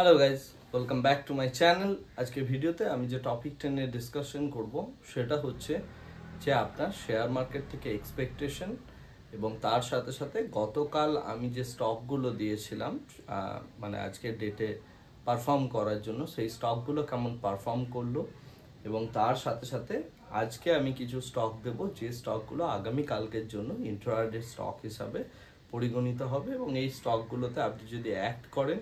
Hello guys, welcome back to my channel. আজকের ভিডিওতে আমি যে টপিকটা নিয়ে ডিসকাশন করব সেটা হচ্ছে যে আপনার শেয়ার মার্কেট থেকে এক্সপেকটেশন এবং তার সাথে সাথে গতকাল আমি যে স্টকগুলো দিয়েছিলাম মানে আজকের ডেটে পারফর্ম করার জন্য সেই স্টকগুলো কেমন পারফর্ম করলো এবং তার সাথে সাথে আজকে আমি কিছু স্টক দেব যে স্টকগুলো আগামী কালকের জন্য ইন্ট্রাডে স্টক হিসাবে পরিগণিত হবে এবং এই স্টকগুলোতে আপনি যদি অ্যাক্ট করেন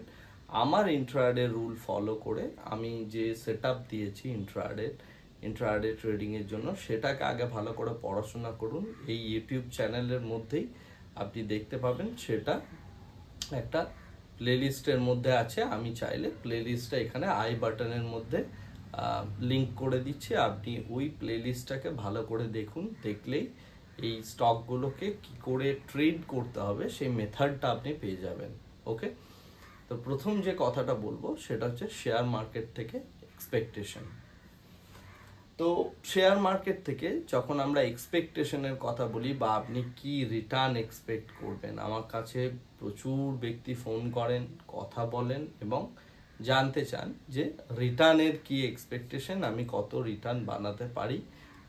আমার ইন্ট্রাডে রুল ফলো করে আমি যে সেটআপ দিয়েছি ইন্ট্রাডে ট্রেডিং এর জন্য সেটাকে আগে ভালো করে পড়াশোনা করুন। এই ইউটিউব চ্যানেলের মধ্যেই আপনি দেখতে পাবেন, সেটা একটা প্লেলিস্টের মধ্যে আছে। আমি চাইলে প্লেলিস্টটা এখানে আই বাটনের মধ্যে লিংক করে দিচ্ছি, আপনি ওই প্লেলিস্টটাকে ভালো করে দেখুন। দেখলেই এই স্টকগুলোকে কি করে ট্রেড করতে হবে সেই মেথডটা আপনি পেয়ে যাবেন। ওকে, তো প্রথম যে কথাটা বলবো সেটা হচ্ছে শেয়ার মার্কেট থেকে এক্সপেকটেশন। তো শেয়ার মার্কেট থেকে যখন আমরা এক্সপেকটেশনের কথা বলি বা আপনি কি রিটার্ন এক্সপেক্ট করবেন, আমার কাছে প্রচুর ব্যক্তি ফোন করেন, কথা বলেন এবং জানতে চান যে রিটার্নের কি এক্সপেকটেশন, আমি কত রিটার্ন বানাতে পারি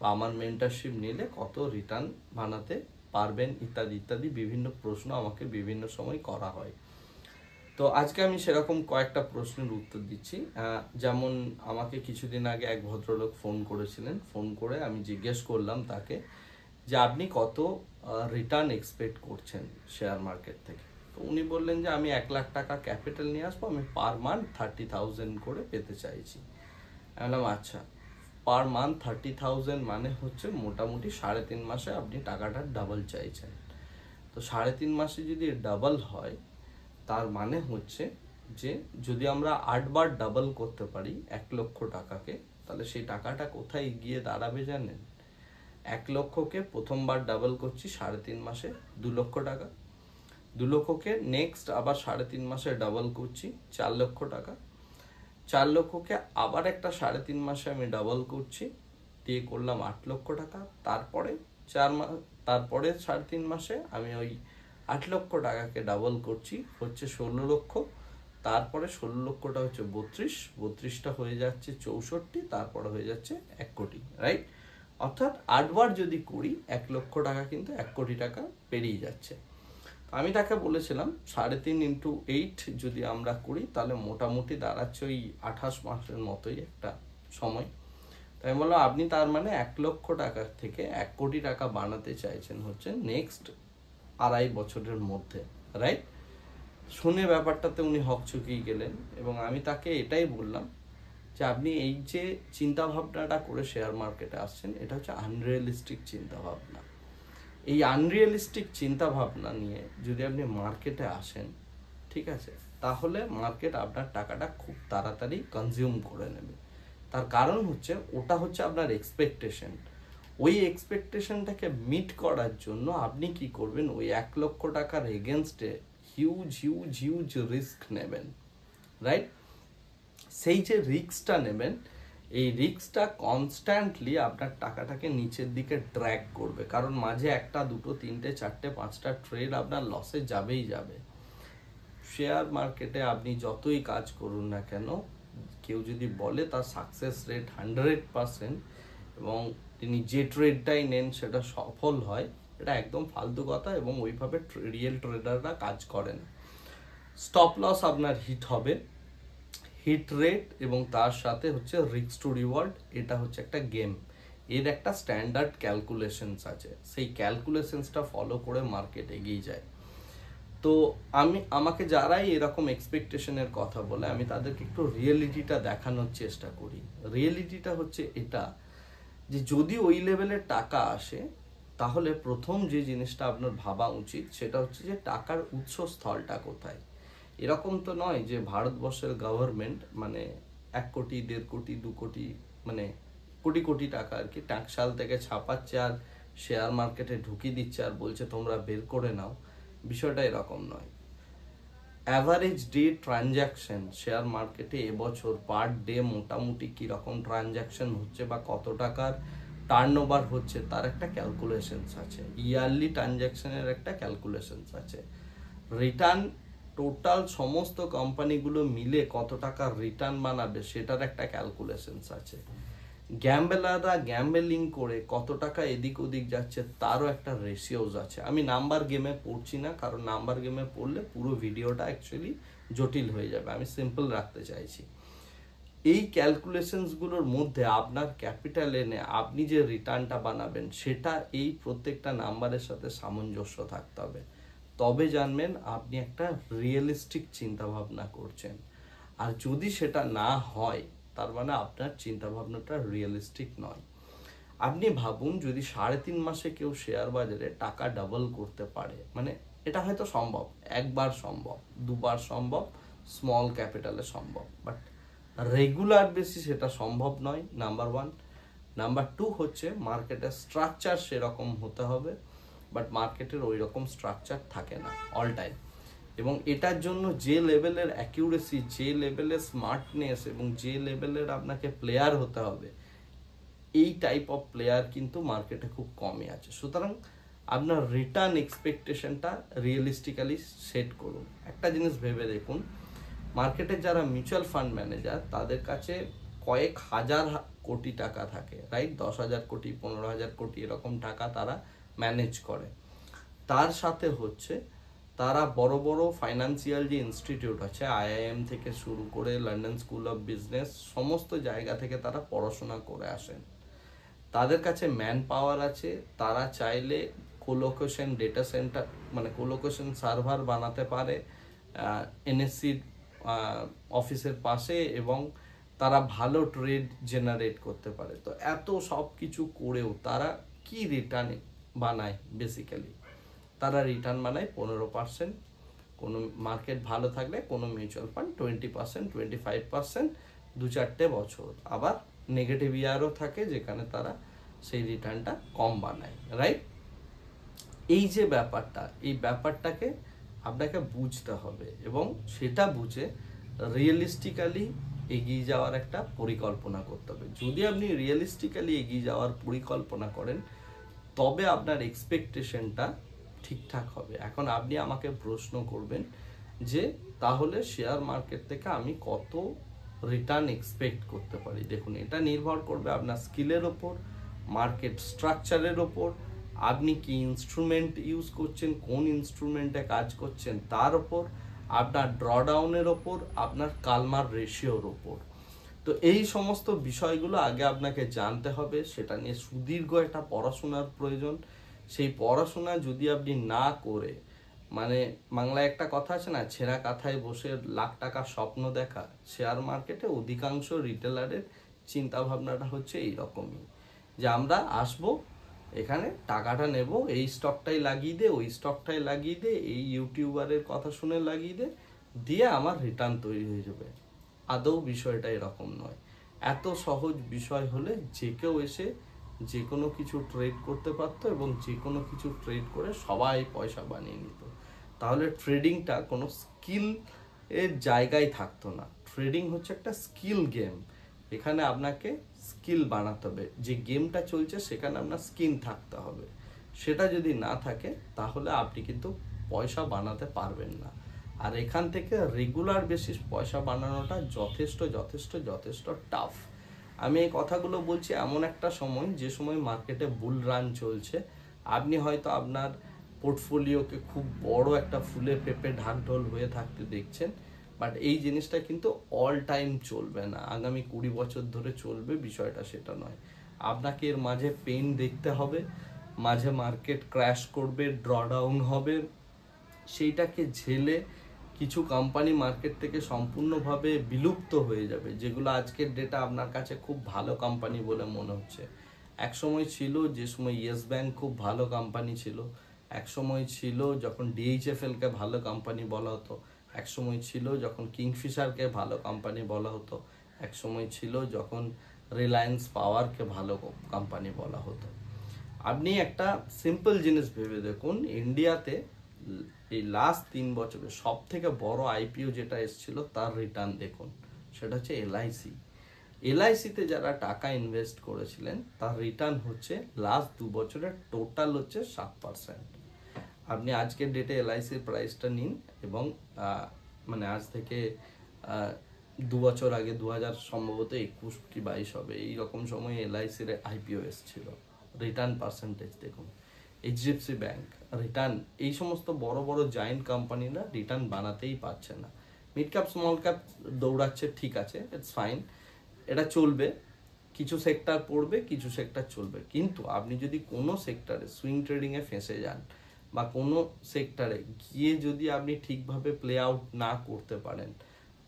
বা আমার মেন্টরশিপ নিলে কত রিটার্ন বানাতে পারবেন ইত্যাদি ইত্যাদি বিভিন্ন প্রশ্ন আমাকে বিভিন্ন সময় করা হয়। তো আজকে আমি সেরকম কয়েকটা প্রশ্নের উত্তর দিচ্ছি। যেমন আমাকে কিছুদিন আগে এক ভদ্রলোক ফোন করেছিলেন, ফোন করে আমি জিজ্ঞেস করলাম তাকে যে আপনি কত রিটার্ন এক্সপেক্ট করছেন শেয়ার মার্কেট থেকে। তো উনি বললেন যে আমি 1,00,000 টাকা ক্যাপিটাল নিয়ে আসবো, আমি পার মান্থ 30,000 করে পেতে চাইছি। আমি বললাম আচ্ছা, পার মান্থ 30,000 মানে হচ্ছে মোটামুটি 3.5 মাসে আপনি টাকাটা ডাবল চাইছেন। তো 3.5 মাসে যদি ডাবল হয় তার মানে হচ্ছে যে যদি আমরা 8 বার ডাবল করতে পারি 1 লক্ষ টাকাকে, তাহলে সেই টাকাটা কোথায় গিয়ে দাঁড়াবে জানেন? 1 লক্ষকে প্রথমবার ডাবল করছি 3.5 মাসে 2 লক্ষ টাকা, 2 লক্ষকে নেক্সট আবার 3.5 মাসে ডাবল করছি 4 লক্ষ টাকা, 4 লক্ষকে আবার একটা 3.5 মাসে আমি ডাবল করছি, দিয়ে করলাম 8 লক্ষ টাকা। তারপরে 3.5 মাসে আমি ওই 8 লক্ষ টাকাকে ডাবল করছি, হচ্ছে 16 লক্ষ। তারপরে 16 লক্ষটা হচ্ছে 32টা হয়ে যাচ্ছে 64, তারপরে হয়ে যাচ্ছে 1 কোটি, রাইট? অর্থাৎ 8 বার যদি করি 1 লক্ষ টাকা কিন্তু 1 কোটি টাকা পেরিয়ে যাচ্ছে। আমি তাকে বলেছিলাম 3.5 ইন্টু 8 যদি আমরা করি তাহলে মোটামুটি দাঁড়াচ্ছে ওই 28 মাসের মতোই একটা সময়। তাই বললাম আপনি তার মানে 1 লক্ষ টাকা থেকে 1 কোটি টাকা বানাতে চাইছেন হচ্ছে নেক্সট 2.5 বছরের মধ্যে, রাইট? শুনে ব্যাপারটাতে উনি হকচকিয়ে গেলেন এবং আমি তাকে এটাই বললাম যে আপনি এই যে চিন্তা ভাবনাটা করে শেয়ার মার্কেটে আসছেন এটা হচ্ছে আনরিয়ালিস্টিক চিন্তা ভাবনা। এই আনরিয়ালিস্টিক চিন্তা ভাবনা নিয়ে যদি আপনি মার্কেটে আসেন, ঠিক আছে, তাহলে মার্কেট আপনার টাকাটা খুব তাড়াতাড়ি কনজিউম করে নেবে। তার কারণ হচ্ছে ওটা হচ্ছে আপনার এক্সপেকটেশন। ওই এক্সপেকটেশনটাকে মিট করার জন্য আপনি কি করবেন, ওই 1 লক্ষ টাকার এগেনস্টে হিউজ রিস্ক নেবেন, রাইট? সেই যে রিস্কটা নেবেন, এই রিস্কটা কনস্ট্যান্টলি আপনার টাকাটাকে নিচের দিকে ড্র্যাগ করবে, কারণ মাঝে 1, 2, 3, 4, 5টা ট্রেড আপনার লসে যাবেই যাবে। শেয়ার মার্কেটে আপনি যতই কাজ করুন না কেন, কেউ যদি বলে তার সাকসেস রেট 100% এবং তিনি যে ট্রেডটাই নেন সেটা সফল হয়, এটা একদম ফালতু কথা এবং ওইভাবে রিয়েল ট্রেডাররা কাজ করেন। স্টপ লস আপনার হিট হবে, হিট রেট এবং তার সাথে হচ্ছে রিস্ক টু রিওয়ার্ড, এটা হচ্ছে একটা গেম। এর একটা স্ট্যান্ডার্ড ক্যালকুলেশনস আছে, সেই ক্যালকুলেশনসটা ফলো করে মার্কেট এগিয়ে যায়। তো আমাকে যারাই এরকম এক্সপেকটেশনের কথা বলে আমি তাদেরকে একটু রিয়েলিটিটা দেখানোর চেষ্টা করি। রিয়েলিটিটা হচ্ছে এটা যে যদি ওই লেভেলের টাকা আসে তাহলে প্রথম যে জিনিসটা আপনার ভাবা উচিত সেটা হচ্ছে যে টাকার উৎসস্থলটা কোথায়। এরকম তো নয় যে ভারতবর্ষের গভর্নমেন্ট মানে 1 কোটি 1.5 কোটি 2 কোটি মানে কোটি কোটি টাকা আর কি টাকশাল থেকে ছাপাচ্ছে আর শেয়ার মার্কেটে ঢুকিয়ে দিচ্ছে আর বলছে তোমরা বের করে নাও। বিষয়টা এরকম নয়। অ্যাভারেজ ডে ট্রানজ্যাকশন শেয়ার মার্কেটে এবছর পার ডে মোটামুটি কীরকম ট্রানজ্যাকশন হচ্ছে বা কত টাকার টার্নওভার হচ্ছে তার একটা ক্যালকুলেশনস আছে, ইয়ারলি ট্রানজ্যাকশনের একটা ক্যালকুলেশনস আছে। রিটার্ন টোটাল সমস্ত কোম্পানিগুলো মিলে কত টাকা রিটার্ন বানাবে সেটার একটা ক্যালকুলেশনস আছে। গ্যাম্বেলাররা গ্যাম্বেলিং করে কত টাকা এদিক ওদিক যাচ্ছে তারও একটা রেশিওজ আছে। আমি নাম্বার গেমে পড়ছি না, কারণ নাম্বার গেমে পড়লে পুরো ভিডিওটা অ্যাকচুয়ালি জটিল হয়ে যাবে, আমি সিম্পল রাখতে চাইছি। এই ক্যালকুলেশনসগুলোর মধ্যে আপনার ক্যাপিটাল এনে আপনি যে রিটার্নটা বানাবেন সেটা এই প্রত্যেকটা নাম্বারের সাথে সামঞ্জস্য থাকতে হবে, তবে জানবেন আপনি একটা রিয়েলিস্টিক চিন্তা ভাবনা করছেন। আর যদি সেটা না হয় তার মানে আপনার চিন্তা ভাবনাটা রিয়েলিস্টিক নয়। আপনি ভাবুন যদি 3.5 মাসে কেউ শেয়ার বাজারে টাকা ডাবল করতে পারে, মানে এটা হয়তো সম্ভব, একবার সম্ভব, দুবার সম্ভব, স্মল ক্যাপিটালে সম্ভব, বাট রেগুলার বেসিস এটা সম্ভব নয়, নাম্বার 1। নাম্বার 2 হচ্ছে মার্কেটের স্ট্রাকচার সেরকম হতে হবে, বাট মার্কেটের ওই রকম স্ট্রাকচার থাকে না অল টাইম। এবং এটার জন্য যে লেভেলের অ্যাকিউরেসি, যে লেভেলের স্মার্টনেস এবং যে লেভেলের আপনাকে প্লেয়ার হতে হবে, এই টাইপ অফ প্লেয়ার কিন্তু মার্কেটে খুব কমই আছে। সুতরাং আপনার রিটার্ন এক্সপেকটেশনটা রিয়েলিস্টিক্যালি সেট করুন। একটা জিনিস ভেবে দেখুন, মার্কেটে যারা মিউচুয়াল ফান্ড ম্যানেজার তাদের কাছে কয়েক হাজার কোটি টাকা থাকে, রাইট? 10,000 কোটি, 15,000 কোটি এরকম টাকা তারা ম্যানেজ করে। তার সাথে হচ্ছে তারা বড় বড় ফাইন্যান্সিয়াল যে ইনস্টিটিউট আছে, IIM থেকে শুরু করে লন্ডন স্কুল অফ বিজনেস, সমস্ত জায়গা থেকে তারা পড়াশোনা করে আসেন। তাদের কাছে ম্যান পাওয়ার আছে, তারা চাইলে কোলোকেশন ডেটা সেন্টার মানে কোলোকেশন সার্ভার বানাতে পারে NSE অফিসের পাশে, এবং তারা ভালো ট্রেড জেনারেট করতে পারে। তো এত সব কিছু করেও তারা কি রিটার্ন বানায়? বেসিক্যালি তারা রিটার্ন বানায় 15%, কোনো মার্কেট ভালো থাকলে কোনো মিউচুয়াল ফান্ড 20%, 25%, 2-4টে বছর। আবার নেগেটিভ ইয়ারও থাকে যেখানে তারা সেই রিটার্নটা কম বানায়, রাইট? এই যে ব্যাপারটা, এই ব্যাপারটাকে আপনাকে বুঝতে হবে এবং সেটা বুঝে রিয়েলিস্টিক্যালি এগিয়ে যাওয়ার একটা পরিকল্পনা করতে হবে। যদি আপনি রিয়েলিস্টিক্যালি এগিয়ে যাওয়ার পরিকল্পনা করেন তবে আপনার এক্সপেকটেশনটা ঠিকঠাক হবে। এখন আপনি আমাকে প্রশ্ন করবেন যে তাহলে শেয়ার মার্কেট থেকে আমি কত রিটার্ন এক্সপেক্ট করতে পারি? দেখুন, এটা নির্ভর করবে আপনার স্কিলের ওপর, মার্কেট স্ট্রাকচারের ওপর, আপনি কি ইনস্ট্রুমেন্ট ইউজ করছেন, কোন ইনস্ট্রুমেন্টে কাজ করছেন তার ওপর, আপনার ড্রডাউনের ওপর, আপনার কালমার রেশিওর ওপর। তো এই সমস্ত বিষয়গুলো আগে আপনাকে জানতে হবে, সেটা নিয়ে সুদীর্ঘ একটা পড়াশোনার প্রয়োজন। সেই পড়াশোনা যদি আপনি না করে, মানে বাংলায় একটা কথা আছে না, ছেঁড়া কাঁথায় বসে লাখ টাকার স্বপ্ন দেখা, শেয়ার মার্কেটে অধিকাংশ রিটেলারের চিন্তা ভাবনাটা হচ্ছে এইরকমই, যে আমরা আসবো এখানে টাকাটা নেব, এই স্টকটাই লাগিয়ে দে, ওই স্টকটাই লাগিয়ে দে, এই ইউটিউবারের কথা শুনে লাগিয়ে দে, দিয়ে আমার রিটার্ন তৈরি হয়ে যাবে। আদৌ বিষয়টা এরকম নয়। এত সহজ বিষয় হলে যে কেউ এসে যে কোনো কিছু ট্রেড করতে পারতো এবং যে কোনো কিছু ট্রেড করে সবাই পয়সা বানিয়ে নিত। তাহলে ট্রেডিংটা কোনো স্কিল এর জায়গায় থাকতো না। ট্রেডিং হচ্ছে একটা স্কিল গেম, এখানে আপনাকে স্কিল বানাতে হবে। যে গেমটা চলছে সেখানে আপনার স্কিল থাকতে হবে, সেটা যদি না থাকে তাহলে আপনি কিন্তু পয়সা বানাতে পারবেন না। আর এখান থেকে রেগুলার বেসিস পয়সা বানানোটা যথেষ্ট যথেষ্ট যথেষ্ট টাফ। আমি এই কথাগুলো বলছি এমন একটা সময়, যে সময় মার্কেটে বুল রান চলছে। আপনি হয়তো আপনার পোর্টফোলিওকে খুব বড় একটা ফুলে পেঁপে ঢাকঢোল হয়ে থাকতে দেখছেন, বাট এই জিনিসটা কিন্তু অল টাইম চলবে না, আগামী 20 বছর ধরে চলবে, বিষয়টা সেটা নয়। আপনাকে এর মাঝে পেইন দেখতে হবে, মাঝে মার্কেট ক্র্যাশ করবে, ড্রডাউন হবে, সেইটাকে ঝেলে কিছু কোম্পানি মার্কেট থেকে সম্পূর্ণভাবে বিলুপ্ত হয়ে যাবে, যেগুলো আজকের ডেটা আপনার কাছে খুব ভালো কোম্পানি বলে মনে হচ্ছে। এক সময় ছিল যে সময় ইয়েস ব্যাংক খুব ভালো কোম্পানি ছিল, এক সময় ছিল যখন DHFL কে ভালো কোম্পানি বলা হতো, এক সময় ছিল যখন কিংফিশারকে ভালো কোম্পানি বলা হতো, এক সময় ছিল যখন রিলায়েন্স পাওয়ারকে ভালো কোম্পানি বলা হতো। আপনি একটা সিম্পল জিনিস ভেবে দেখুন, ইন্ডিয়াতে এই লাস্ট 3 বছরে সব থেকে বড় IPO যেটা এসেছিল তার রিটার্ন দেখুন, সেটা হচ্ছে LIC-তে যারা টাকা ইনভেস্ট করেছিলেন তার রিটার্ন হচ্ছে লাস্ট 2 বছরের টোটাল হচ্ছে 7%। আপনি আজকের ডেটে এলআইসির প্রাইসটা নিন এবং মানে আজ থেকে 2 বছর আগে 2000 সম্ভবত 21 কি 22 হবে এইরকম সময় এলআইসির আইপিও এসেছিল। রিটার্ন পার্সেন্টেজ দেখুন, এইচডিএফসি ব্যাংক রিটার্ন, এই সমস্ত বড় বড় জায়েন্ট কোম্পানিরা রিটার্ন বানাতেই পারছে না। মিড ক্যাপ স্মল ক্যাপ দৌড়াচ্ছে, ঠিক আছে, ইটস ফাইন, এটা চলবে, কিছু সেক্টর পড়বে, কিছু সেক্টর চলবে। কিন্তু আপনি যদি কোনো সেক্টরে সুইং ট্রেডিংয়ে ফেঁসে যান বা কোনো সেক্টরে গিয়ে যদি আপনি ঠিকভাবে প্লে আউট না করতে পারেন,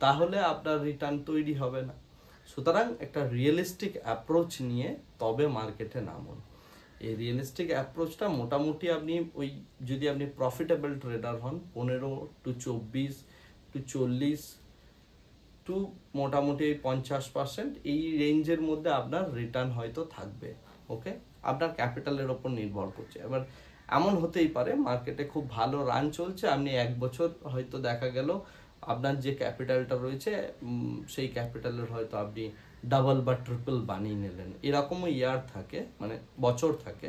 তাহলে আপনার রিটার্ন তৈরি হবে না। সুতরাং একটা রিয়েলিস্টিক অ্যাপ্রোচ নিয়ে তবে মার্কেটে নামুন। এই রিয়েলিস্টিক অ্যাপ্রোচটা মোটামুটি আপনি ওই, যদি আপনি প্রফিটেবল ট্রেডার হন, 15 to 24 to 40 টু মোটামুটি 50% এই রেঞ্জের মধ্যে আপনার রিটার্ন হয়তো থাকবে। ওকে, আপনার ক্যাপিটালের ওপর নির্ভর করছে। এবার এমন হতেই পারে মার্কেটে খুব ভালো রান চলছে, আপনি 1 বছর হয়তো দেখা গেল আপনার যে ক্যাপিটালটা রয়েছে সেই ক্যাপিটালের হয়তো আপনি ডাবল বা ট্রিপল বানিয়ে নিলেন। এরকমও ইয়ার থাকে, মানে বছর থাকে,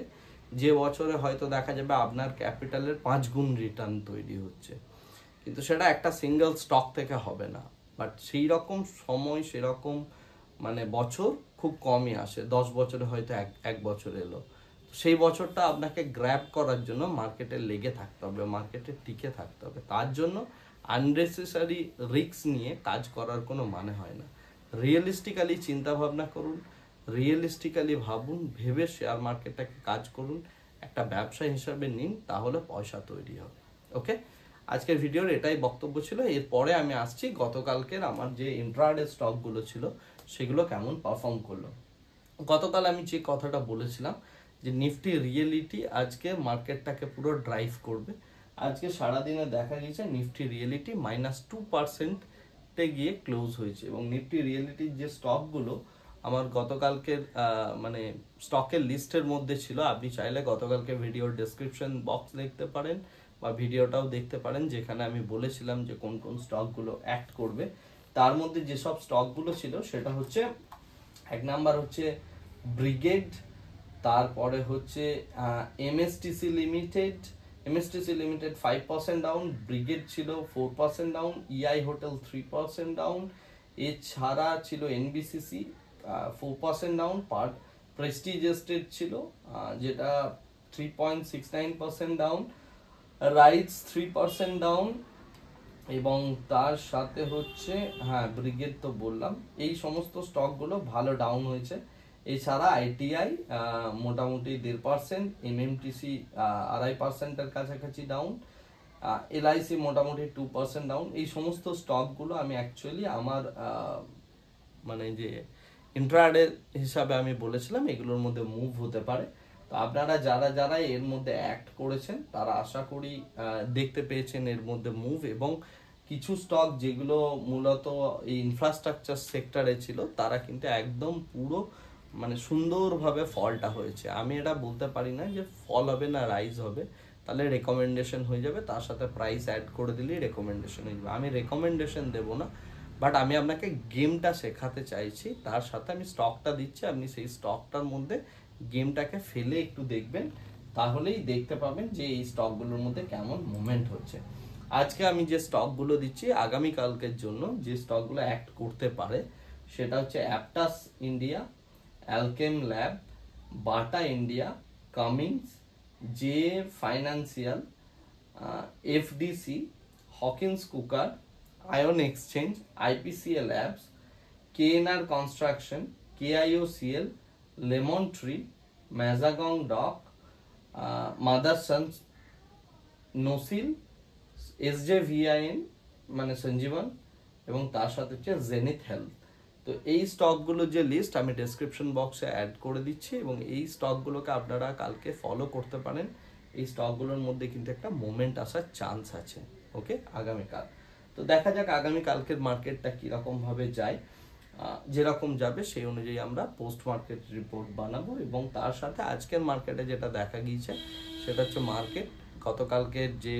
যে বছরে হয়তো দেখা যাবে আপনার ক্যাপিটালের 5 গুণ রিটার্ন তৈরি হচ্ছে, কিন্তু সেটা একটা সিঙ্গেল স্টক থেকে হবে না। বাট সেই রকম সময়, সেরকম মানে বছর খুব কমই আসে। 10 বছরে হয়তো এক বছর এলো। সেই বছরটা আপনাকে গ্র্যাব করার জন্য মার্কেটে লেগে থাকতে হবে, মার্কেটে টিকে থাকতে হবে। তার জন্য আননেসেসারি রিস্ক নিয়ে কাজ করার কোনো মানে হয় না। রিয়েলিস্টিক্যালি চিন্তা ভাবনা করুন, রিয়েলিস্টিক্যালি ভাবুন, ভেবে শেয়ার মার্কেটটাকে কাজ করুন, একটা ব্যবসা হিসাবে নিন, তাহলে পয়সা তৈরি হবে। ওকে, আজকের ভিডিওর এটাই বক্তব্য ছিল। এরপরে আমি আসছি গতকালকের আমার যে ইন্ট্রাডে স্টকগুলো ছিল সেগুলো কেমন পারফর্ম করলো। গতকাল আমি যে কথাটা বলেছিলাম যে নিফটি রিয়েলিটি আজকে মার্কেটটাকে পুরো ড্রাইভ করবে। আজকে সারাদিনে দেখা গেছে নিফটি রিয়েলিটি -2% গিয়ে ক্লোজ হয়েছে। এবং নিফটি রিয়েলিটির যে স্টকগুলো আমার গতকালকের মানে স্টকের লিস্টের মধ্যে ছিল, আপনি চাইলে গতকালকে ভিডিওর ডেসক্রিপশন বক্স দেখতে পারেন বা ভিডিওটাও দেখতে পারেন, যেখানে আমি বলেছিলাম যে কোন কোন স্টকগুলো অ্যাক্ট করবে। তার মধ্যে যেসব স্টকগুলো ছিল সেটা হচ্ছে, 1 নাম্বার হচ্ছে ব্রিগেড, তারপরে হচ্ছে MSTC limited. MSTC limited 5% down, brigade ছিল 4% ডাউন, ইআই হোটেল 3% ডাউন, এছাড়া ছিল এনবিসিসি 4% ডাউন, প্রেস্টিজ এস্টেট ছিল যেটা 3.69% ডাউন, রাইটস 3% ডাউন, এবং তার সাথে হচ্ছে ব্রিগেড তো বললাম। এই সমস্ত স্টকগুলো ভালো ডাউন হয়েছে। এছাড়া আইটিআই মোটামুটি 1.5%, এমএমটিসি 2.5%-এর কাছাকাছি ডাউন, এলআইসি মোটামুটি 2% ডাউন। এই সমস্ত স্টকগুলো আমি অ্যাকচুয়ালি আমার মানে যে ইন্ট্রাডে হিসাবে আমি বলেছিলাম এগুলোর মধ্যে মুভ হতে পারে। তো আপনারা যারা যারা এর মধ্যে অ্যাক্ট করেছেন তারা আশা করি দেখতে পেয়েছেন এর মধ্যে মুভ। এবং কিছু স্টক যেগুলো মূলত এই ইনফ্রাস্ট্রাকচার সেক্টরে ছিল তারা কিন্তু একদম পুরো মানে সুন্দরভাবে ফলটা হয়েছে। আমি এটা বলতে পারি না যে ফল হবে না রাইজ হবে, তাহলে রেকমেন্ডেশন হয়ে যাবে, তার সাথে প্রাইস অ্যাড করে দিলেই রেকমেন্ডেশন হয়ে যাবে। আমি রেকমেন্ডেশন দেবো না, বাট আমি আপনাকে গেমটা শেখাতে চাইছি, তার সাথে আমি স্টকটা দিচ্ছি, আপনি সেই স্টকটার মধ্যে গেমটাকে ফেলে একটু দেখবেন, তাহলেই দেখতে পাবেন যে এই স্টকগুলোর মধ্যে কেমন মুভমেন্ট হচ্ছে। আজকে আমি যে স্টকগুলো দিচ্ছি আগামীকালকের জন্য, যে স্টকগুলো অ্যাক্ট করতে পারে সেটা হচ্ছে Aptus India, Alkem lab, Bata India, Cummins, J financial, FDC, Hawkins cooker, Ion exchange, IPCL labs, KNR construction, KIOCL, lemon tree, Mazagon dock, Mothersons, NOCIL, SJVN মানে সঞ্জীবন, এবং তার সাথে হচ্ছে জেনিথ হেলথ। তো এই স্টকগুলোর যে লিস্ট আমি ডেসক্রিপশন বক্সে অ্যাড করে দিচ্ছি, এবং এই স্টকগুলোকে আপনারা কালকে ফলো করতে পারেন। এই স্টকগুলোর মধ্যে কিন্তু একটা মোমেন্ট আসার চান্স আছে। ওকে, আগামীকাল তো দেখা যাক আগামীকালকের মার্কেটটা কীরকমভাবে যায়। যেরকম যাবে সেই অনুযায়ী আমরা পোস্ট মার্কেট রিপোর্ট বানাবো। এবং তার সাথে আজকের মার্কেটে যেটা দেখা গিয়েছে সেটা হচ্ছে মার্কেট গতকালকের যে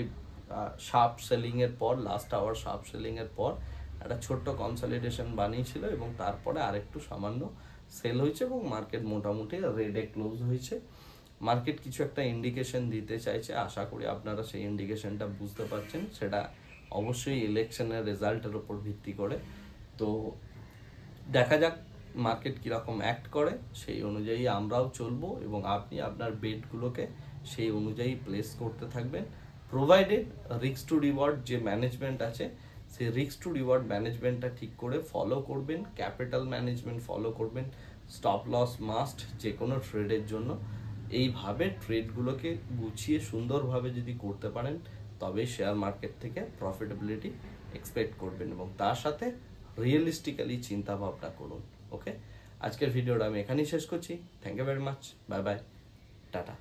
শার্প সেলিংয়ের পর, লাস্ট আওয়ার শার্প সেলিংয়ের পর একটা ছোট্ট কনসলিডেশন বানিয়েছিল, এবং তারপরে আরেকটু সামান্য সেল হয়েছে এবং মার্কেট মোটামুটি রেডে ক্লোজ হয়েছে। মার্কেট কিছু একটা ইন্ডিকেশন দিতে চাইছে, আশা করি আপনারা সেই ইন্ডিকেশনটা বুঝতে পারছেন। সেটা অবশ্যই ইলেকশনের রেজাল্টের উপর ভিত্তি করে। তো দেখা যাক মার্কেট কীরকম অ্যাক্ট করে, সেই অনুযায়ী আমরাও চলবো এবং আপনি আপনার বেটগুলোকে সেই অনুযায়ী প্লেস করতে থাকবেন, প্রোভাইডেড রিস্ক টু রিওয়ার্ড যে ম্যানেজমেন্ট আছে সেই রিস্ক টু রিওয়ার্ড ম্যানেজমেন্টটা ঠিক করে ফলো করবেন, ক্যাপিটাল ম্যানেজমেন্ট ফলো করবেন, স্টপ লস মাস্ট যে কোনো ট্রেডের জন্য। এইভাবে ট্রেডগুলোকে গুছিয়ে সুন্দরভাবে যদি করতে পারেন তবে শেয়ার মার্কেট থেকে প্রফিটেবিলিটি এক্সপেক্ট করবেন এবং তার সাথে রিয়েলিস্টিক্যালি চিন্তা ভাবনা করুন। ওকে, আজকের ভিডিওটা আমি এখানেই শেষ করছি। Thank you very much, bye bye, tata.